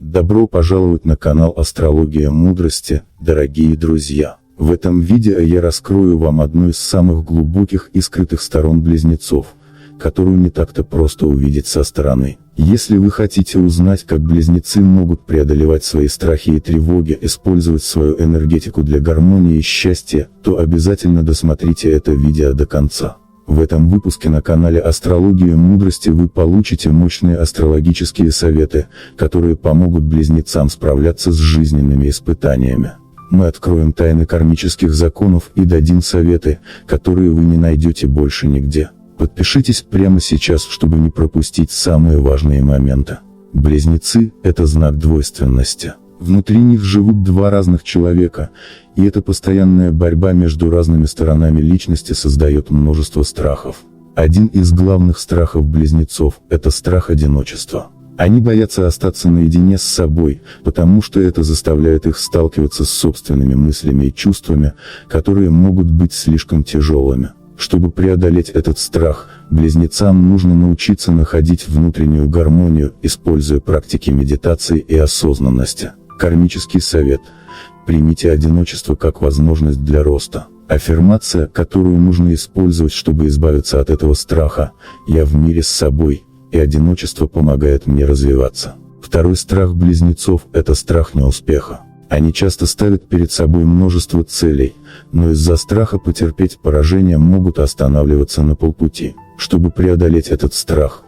Добро пожаловать на канал Астрология Мудрости, дорогие друзья. В этом видео я раскрою вам одну из самых глубоких и скрытых сторон близнецов, которую не так-то просто увидеть со стороны. Если вы хотите узнать, как близнецы могут преодолевать свои страхи и тревоги, использовать свою энергетику для гармонии и счастья, то обязательно досмотрите это видео до конца. В этом выпуске на канале Астрология Мудрости вы получите мощные астрологические советы, которые помогут близнецам справляться с жизненными испытаниями. Мы откроем тайны кармических законов и дадим советы, которые вы не найдете больше нигде. Подпишитесь прямо сейчас, чтобы не пропустить самые важные моменты. Близнецы – это знак двойственности. Внутри них живут два разных человека, и эта постоянная борьба между разными сторонами личности создает множество страхов. Один из главных страхов близнецов – это страх одиночества. Они боятся остаться наедине с собой, потому что это заставляет их сталкиваться с собственными мыслями и чувствами, которые могут быть слишком тяжелыми. Чтобы преодолеть этот страх, близнецам нужно научиться находить внутреннюю гармонию, используя практики медитации и осознанности. Кармический совет. Примите одиночество как возможность для роста. Аффирмация, которую нужно использовать, чтобы избавиться от этого страха: «Я в мире с собой, и одиночество помогает мне развиваться». Второй страх близнецов – это страх неуспеха. Они часто ставят перед собой множество целей, но из-за страха потерпеть поражение могут останавливаться на полпути. Чтобы преодолеть этот страх,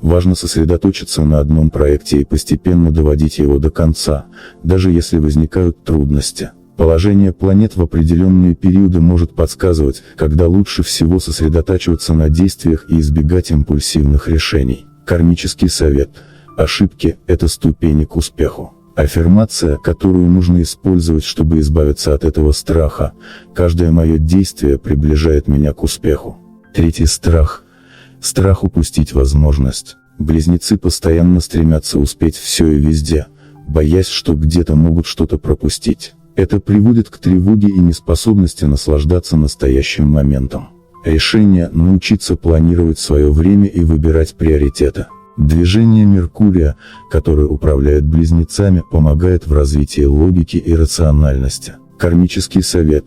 важно сосредоточиться на одном проекте и постепенно доводить его до конца, даже если возникают трудности. Положение планет в определенные периоды может подсказывать, когда лучше всего сосредотачиваться на действиях и избегать импульсивных решений. Кармический совет. Ошибки – это ступени к успеху. Аффирмация, которую нужно использовать, чтобы избавиться от этого страха: «Каждое мое действие приближает меня к успеху». Третий страх. Страх упустить возможность. Близнецы постоянно стремятся успеть все и везде, боясь, что где-то могут что-то пропустить. Это приводит к тревоге и неспособности наслаждаться настоящим моментом. Решение – научиться планировать свое время и выбирать приоритеты. Движение Меркурия, которое управляет близнецами, помогает в развитии логики и рациональности. Кармический совет.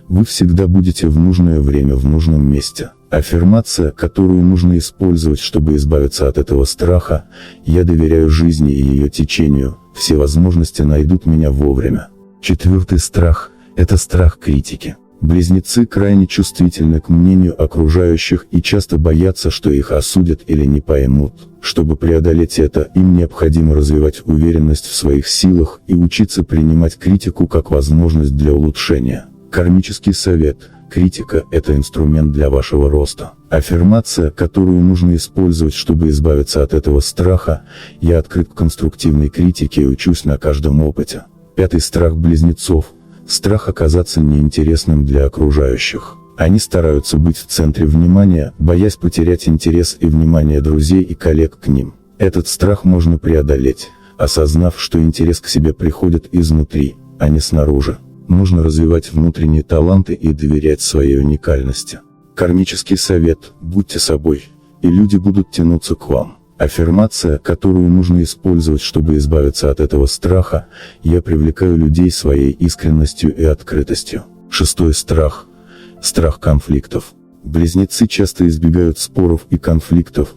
Вы всегда будете в нужное время в нужном месте. Аффирмация, которую нужно использовать, чтобы избавиться от этого страха: «Я доверяю жизни и ее течению, все возможности найдут меня вовремя». Четвертый страх – это страх критики. Близнецы крайне чувствительны к мнению окружающих и часто боятся, что их осудят или не поймут. Чтобы преодолеть это, им необходимо развивать уверенность в своих силах и учиться принимать критику как возможность для улучшения. Кармический совет. Критика – это инструмент для вашего роста. Аффирмация, которую нужно использовать, чтобы избавиться от этого страха: «Я открыт к конструктивной критике и учусь на каждом опыте». Пятый страх близнецов. Страх оказаться неинтересным для окружающих. Они стараются быть в центре внимания, боясь потерять интерес и внимание друзей и коллег к ним. Этот страх можно преодолеть, осознав, что интерес к себе приходит изнутри, а не снаружи. Нужно развивать внутренние таланты и доверять своей уникальности. Кармический совет. Будьте собой, и люди будут тянуться к вам. Аффирмация, которую нужно использовать, чтобы избавиться от этого страха: «Я привлекаю людей своей искренностью и открытостью». Шестой страх. Страх конфликтов. Близнецы часто избегают споров и конфликтов,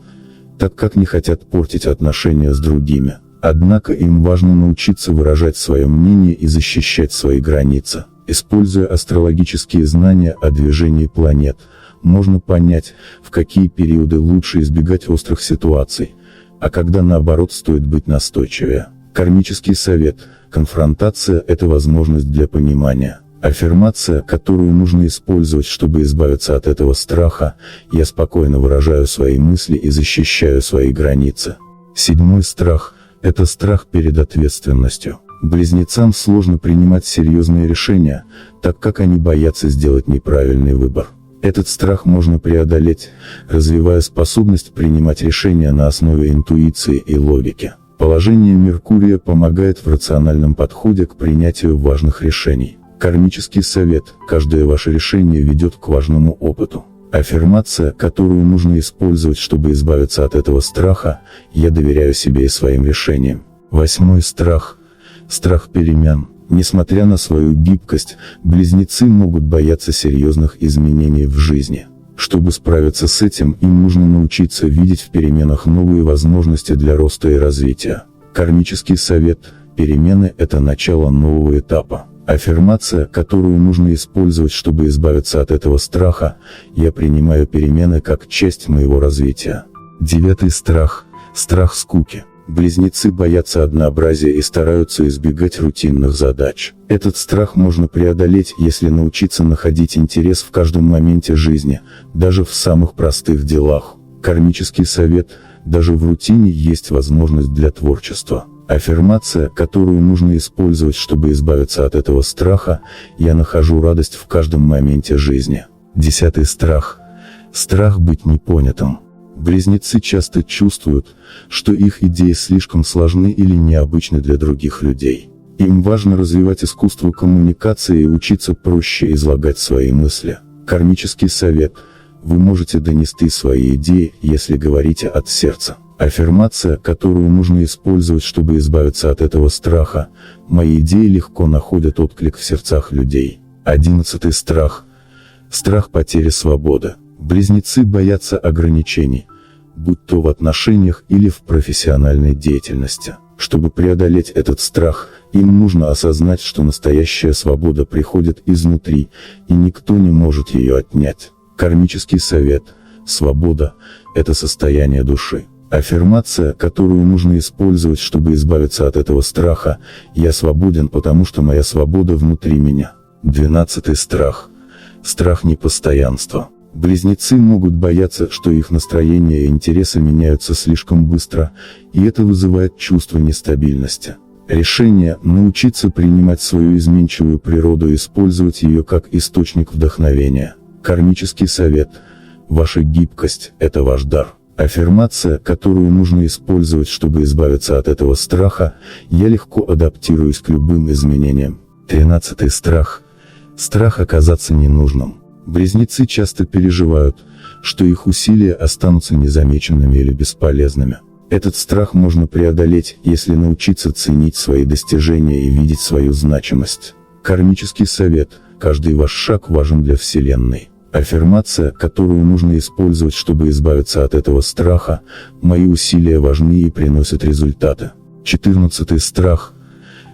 так как не хотят портить отношения с другими. Однако им важно научиться выражать свое мнение и защищать свои границы. Используя астрологические знания о движении планет, можно понять, в какие периоды лучше избегать острых ситуаций, а когда наоборот стоит быть настойчивее. Кармический совет. Конфронтация – это возможность для понимания. Аффирмация, которую нужно использовать, чтобы избавиться от этого страха: «Я спокойно выражаю свои мысли и защищаю свои границы». Седьмой страх – это страх перед ответственностью. Близнецам сложно принимать серьезные решения, так как они боятся сделать неправильный выбор. Этот страх можно преодолеть, развивая способность принимать решения на основе интуиции и логики. Положение Меркурия помогает в рациональном подходе к принятию важных решений. Кармический совет. Каждое ваше решение ведет к важному опыту. Аффирмация, которую нужно использовать, чтобы избавиться от этого страха: «Я доверяю себе и своим решениям». 8. Страх. Страх перемен. Несмотря на свою гибкость, близнецы могут бояться серьезных изменений в жизни. Чтобы справиться с этим, им нужно научиться видеть в переменах новые возможности для роста и развития. Кармический совет. Перемены – это начало нового этапа. Аффирмация, которую нужно использовать, чтобы избавиться от этого страха: я принимаю перемены как часть моего развития. 9. Страх. Страх скуки. Близнецы боятся однообразия и стараются избегать рутинных задач. Этот страх можно преодолеть, если научиться находить интерес в каждом моменте жизни, даже в самых простых делах. Кармический совет. Даже в рутине есть возможность для творчества. Аффирмация, которую нужно использовать, чтобы избавиться от этого страха: я нахожу радость в каждом моменте жизни. 10. Страх. Страх быть непонятым. Близнецы часто чувствуют, что их идеи слишком сложны или необычны для других людей. Им важно развивать искусство коммуникации и учиться проще излагать свои мысли. Кармический совет. Вы можете донести свои идеи, если говорите от сердца. Аффирмация, которую нужно использовать, чтобы избавиться от этого страха: мои идеи легко находят отклик в сердцах людей. 11. Страх. Страх потери свободы. Близнецы боятся ограничений, будь то в отношениях или в профессиональной деятельности. Чтобы преодолеть этот страх, им нужно осознать, что настоящая свобода приходит изнутри, и никто не может ее отнять. Кармический совет. Свобода – это состояние души. Аффирмация, которую нужно использовать, чтобы избавиться от этого страха: я свободен, потому что моя свобода внутри меня. 12. Страх. Страх непостоянства. Близнецы могут бояться, что их настроение и интересы меняются слишком быстро, и это вызывает чувство нестабильности. Решение – научиться принимать свою изменчивую природу и использовать ее как источник вдохновения. Кармический совет. Ваша гибкость – это ваш дар. Аффирмация, которую нужно использовать, чтобы избавиться от этого страха: я легко адаптируюсь к любым изменениям. 13. Страх. Страх оказаться ненужным. Близнецы часто переживают, что их усилия останутся незамеченными или бесполезными. Этот страх можно преодолеть, если научиться ценить свои достижения и видеть свою значимость. Кармический совет. Каждый ваш шаг важен для Вселенной. Аффирмация, которую нужно использовать, чтобы избавиться от этого страха: мои усилия важны и приносят результаты. 14. Страх.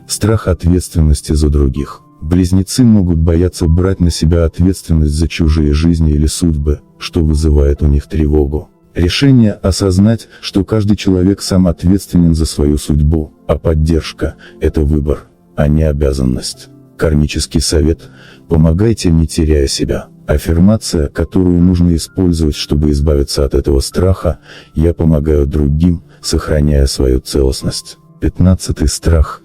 Страх ответственности за других. Близнецы могут бояться брать на себя ответственность за чужие жизни или судьбы, что вызывает у них тревогу. Решение – осознать, что каждый человек сам ответственен за свою судьбу, а поддержка – это выбор, а не обязанность. Кармический совет. Помогайте, не теряя себя. Аффирмация, которую нужно использовать, чтобы избавиться от этого страха: я помогаю другим, сохраняя свою целостность. 15. Страх.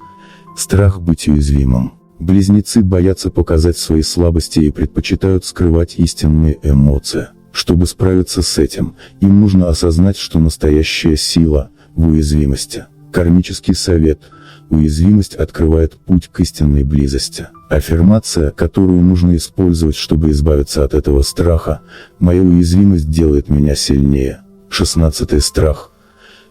Страх быть уязвимым. Близнецы боятся показать свои слабости и предпочитают скрывать истинные эмоции. Чтобы справиться с этим, им нужно осознать, что настоящая сила в уязвимости. Кармический совет. Уязвимость открывает путь к истинной близости. Аффирмация, которую нужно использовать, чтобы избавиться от этого страха: моя уязвимость делает меня сильнее. 16. Страх.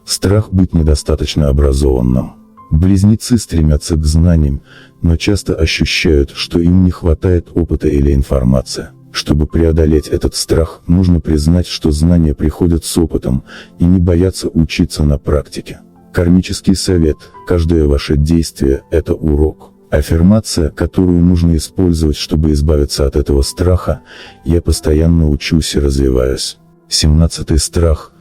Страх быть недостаточно образованным. Близнецы стремятся к знаниям, но часто ощущают, что им не хватает опыта или информации. Чтобы преодолеть этот страх, нужно признать, что знания приходят с опытом, и не бояться учиться на практике. Кармический совет. Каждое ваше действие – это урок. Аффирмация, которую нужно использовать, чтобы избавиться от этого страха: я постоянно учусь и развиваюсь. 17. Страх.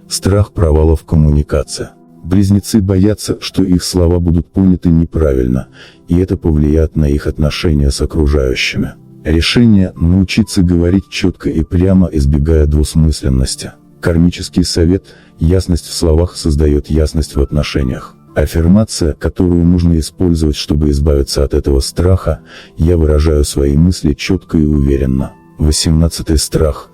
Страх провала в коммуникации. Близнецы боятся, что их слова будут поняты неправильно, и это повлияет на их отношения с окружающими. Решение – научиться говорить четко и прямо, избегая двусмысленности. Кармический совет. Ясность в словах создает ясность в отношениях. Аффирмация, которую нужно использовать, чтобы избавиться от этого страха: я выражаю свои мысли четко и уверенно. 18. Страх.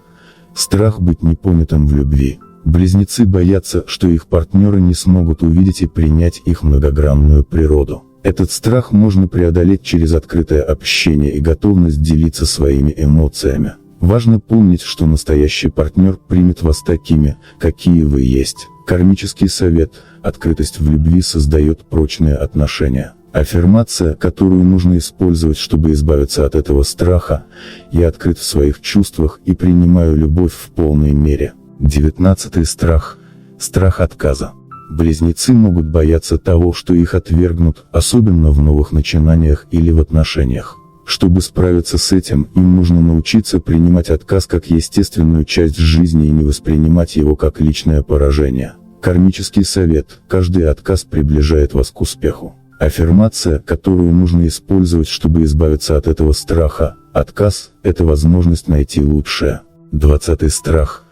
Страх быть непонятым в любви. Близнецы боятся, что их партнеры не смогут увидеть и принять их многогранную природу. Этот страх можно преодолеть через открытое общение и готовность делиться своими эмоциями. Важно помнить, что настоящий партнер примет вас такими, какие вы есть. Кармический совет: открытость в любви создает прочные отношения. Аффирмация, которую нужно использовать, чтобы избавиться от этого страха: я открыт в своих чувствах и принимаю любовь в полной мере. 19. Страх. Страх отказа. Близнецы могут бояться того, что их отвергнут, особенно в новых начинаниях или в отношениях. Чтобы справиться с этим, им нужно научиться принимать отказ как естественную часть жизни и не воспринимать его как личное поражение. Кармический совет: каждый отказ приближает вас к успеху. Аффирмация, которую нужно использовать, чтобы избавиться от этого страха: отказ – это возможность найти лучшее. 20. Страх.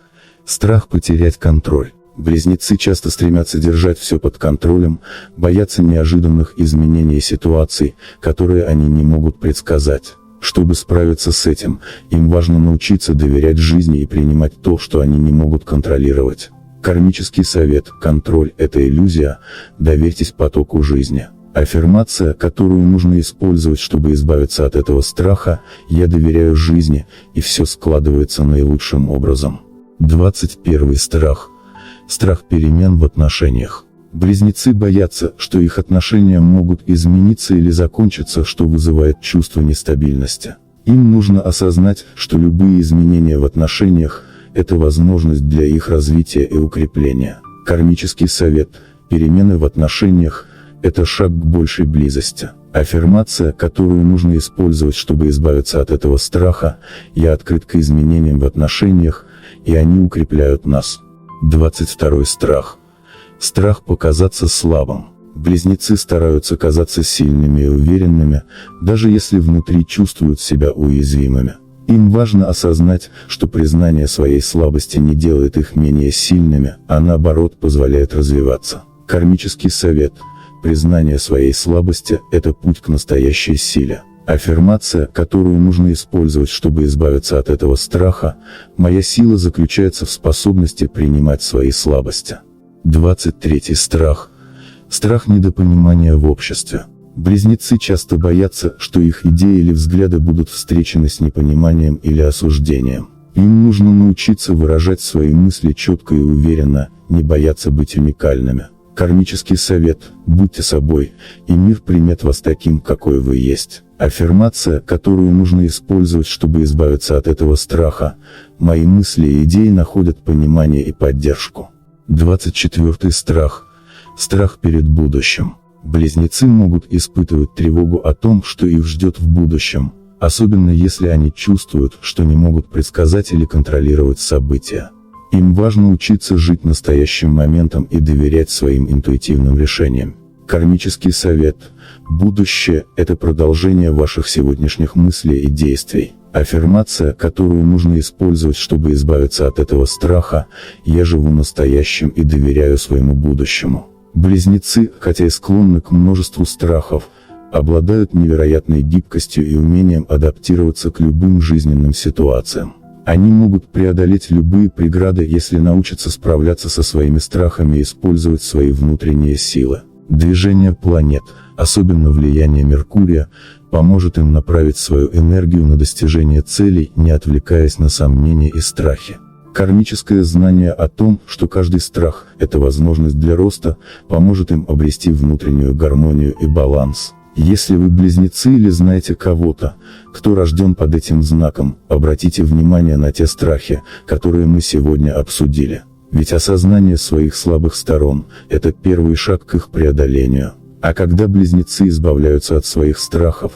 Страх потерять контроль. Близнецы часто стремятся держать все под контролем, боятся неожиданных изменений ситуаций, которые они не могут предсказать. Чтобы справиться с этим, им важно научиться доверять жизни и принимать то, что они не могут контролировать. Кармический совет: контроль – это иллюзия, доверьтесь потоку жизни. Аффирмация, которую нужно использовать, чтобы избавиться от этого страха: я доверяю жизни, и все складывается наилучшим образом. 21. Страх. Страх перемен в отношениях. Близнецы боятся, что их отношения могут измениться или закончиться, что вызывает чувство нестабильности. Им нужно осознать, что любые изменения в отношениях – это возможность для их развития и укрепления. Кармический совет: перемены в отношениях – это шаг к большей близости. Аффирмация, которую нужно использовать, чтобы избавиться от этого страха: я открыт к изменениям в отношениях, и они укрепляют нас. 22. Страх. Страх показаться слабым. Близнецы стараются казаться сильными и уверенными, даже если внутри чувствуют себя уязвимыми. Им важно осознать, что признание своей слабости не делает их менее сильными, а наоборот позволяет развиваться. Кармический совет: признание своей слабости – это путь к настоящей силе. Аффирмация, которую нужно использовать, чтобы избавиться от этого страха: моя сила заключается в способности принимать свои слабости. 23. Страх. Страх недопонимания в обществе. Близнецы часто боятся, что их идеи или взгляды будут встречены с непониманием или осуждением. Им нужно научиться выражать свои мысли четко и уверенно, не бояться быть уникальными. Кармический совет: будьте собой, и мир примет вас таким, какой вы есть. Аффирмация, которую нужно использовать, чтобы избавиться от этого страха: мои мысли и идеи находят понимание и поддержку. 24. Страх. Страх перед будущим. Близнецы могут испытывать тревогу о том, что их ждет в будущем, особенно если они чувствуют, что не могут предсказать или контролировать события. Им важно учиться жить настоящим моментом и доверять своим интуитивным решениям. Кармический совет: будущее – это продолжение ваших сегодняшних мыслей и действий. Аффирмация, которую нужно использовать, чтобы избавиться от этого страха: я живу настоящим и доверяю своему будущему. Близнецы, хотя и склонны к множеству страхов, обладают невероятной гибкостью и умением адаптироваться к любым жизненным ситуациям. Они могут преодолеть любые преграды, если научатся справляться со своими страхами и использовать свои внутренние силы. Движение планет, особенно влияние Меркурия, поможет им направить свою энергию на достижение целей, не отвлекаясь на сомнения и страхи. Кармическое знание о том, что каждый страх – это возможность для роста, поможет им обрести внутреннюю гармонию и баланс. Если вы близнецы или знаете кого-то, кто рожден под этим знаком, обратите внимание на те страхи, которые мы сегодня обсудили. Ведь осознание своих слабых сторон – это первый шаг к их преодолению. А когда близнецы избавляются от своих страхов,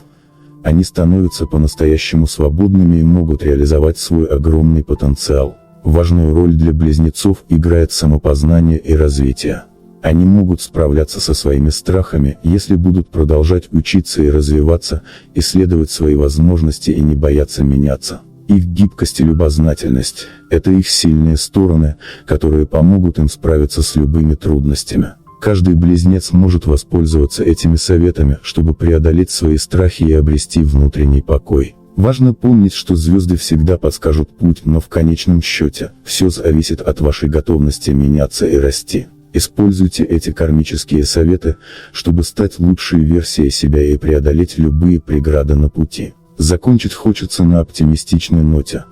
они становятся по-настоящему свободными и могут реализовать свой огромный потенциал. Важную роль для близнецов играет самопознание и развитие. Они могут справляться со своими страхами, если будут продолжать учиться и развиваться, исследовать свои возможности и не бояться меняться. Их гибкость и любознательность – это их сильные стороны, которые помогут им справиться с любыми трудностями. Каждый близнец может воспользоваться этими советами, чтобы преодолеть свои страхи и обрести внутренний покой. Важно помнить, что звезды всегда подскажут путь, но в конечном счете, все зависит от вашей готовности меняться и расти. Используйте эти кармические советы, чтобы стать лучшей версией себя и преодолеть любые преграды на пути. Закончить хочется на оптимистичной ноте.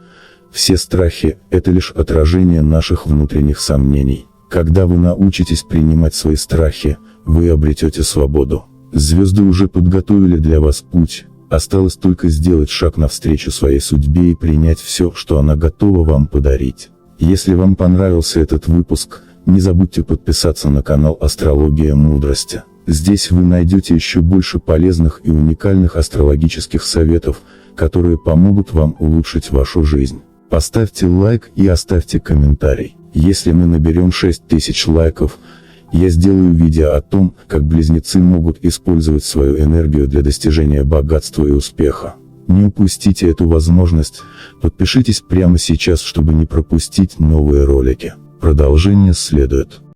Все страхи – это лишь отражение наших внутренних сомнений. Когда вы научитесь принимать свои страхи, вы обретете свободу. Звезды уже подготовили для вас путь, осталось только сделать шаг навстречу своей судьбе и принять все, что она готова вам подарить. Если вам понравился этот выпуск, не забудьте подписаться на канал «Астрология мудрости». Здесь вы найдете еще больше полезных и уникальных астрологических советов, которые помогут вам улучшить вашу жизнь. Поставьте лайк и оставьте комментарий. Если мы наберем 6000 лайков, я сделаю видео о том, как близнецы могут использовать свою энергию для достижения богатства и успеха. Не упустите эту возможность, подпишитесь прямо сейчас, чтобы не пропустить новые ролики. Продолжение следует.